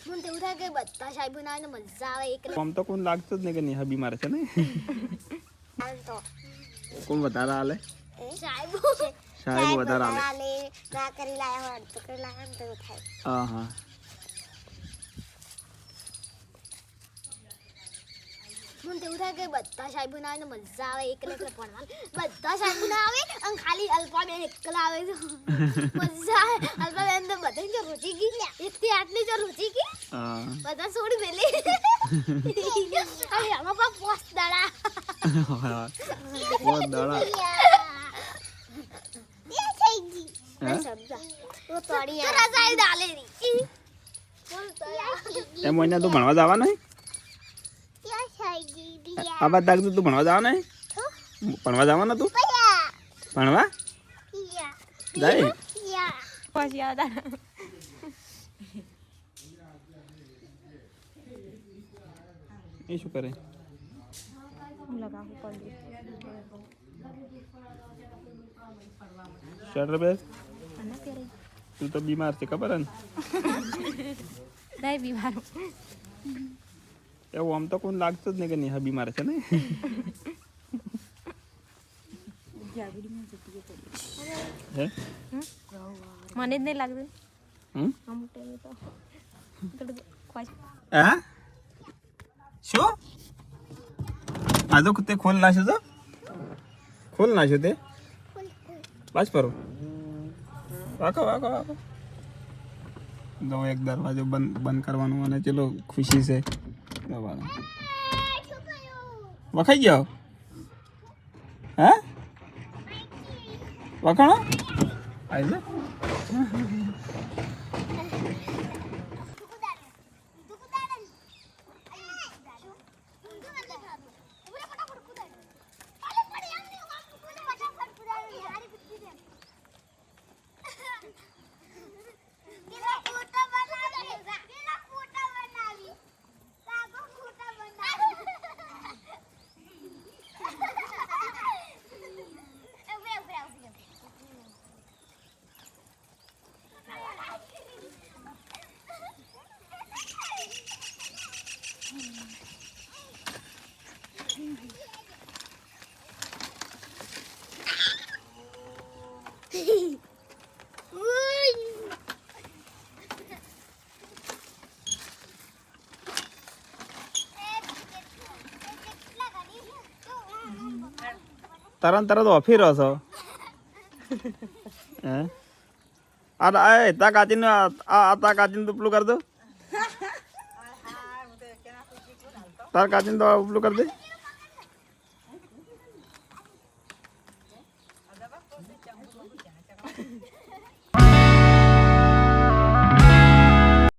મને તેવું થાય કે બધા શાહી બનાવીને મજા આવે એકલે આમ તો કોણ લાગતું જ નહીં કે નેહા બીમાર છે ને હાલ તો કોણ વધારે હાલે સાહેબ સાહેબ વધારે હાલે હાલે ના કરી લાયા હોય તો કરી લાયા ને તેવું થાય હા હા મને તેવું થાય કે બધા શાહી બનાવીને મજા આવે એકલે એકલે ભણવાનું બધા શાહી બનાવે અને ખાલી અલ્પાબેન એકલા આવે તો મજા આવે અલ્પાબેન તો બધા જો રૂચી ગઈ એકથી આટલી જો રૂચી ગઈ હા બધા છોડી દેલી હવે આમાં પણ પોસ્ટ દાડા બહુ દડા હે એમ મહિના તું ભણવા જવા નહીં આ બાદ તાક તું ભણવા જવા નહીં ભણવા જવાના તું ભણવા જાય પછી આવતા એ શું કરે લગાવું પડે સ્વેટર બેસ અને પહેરી તું તો બીમાર છે ખબર ને દઈ બીમાર એવું આમ તો કોણ લાગતું જ નહીં કે નેહા બીમાર છે ને હે મને જ નહીં લાગતું હમ અમુક ટાઈમે તો થોડું હા શું આ તો તે ખોલ નાખ્યો તો ખોલ નાખ્યો તે પાછ પરો રાખો રાખો રાખો દો એક દરવાજો બંધ કરવાનો અને ચલો ખુશી છે દબાવો વખાઈ ગયો હે વખાણો આવી જા તરત ઓફી રહ્યો છો હે આ તા કાચીને તા કાચીને તો પેલું કર દો તાર કાચીને તો પેલું કરી દે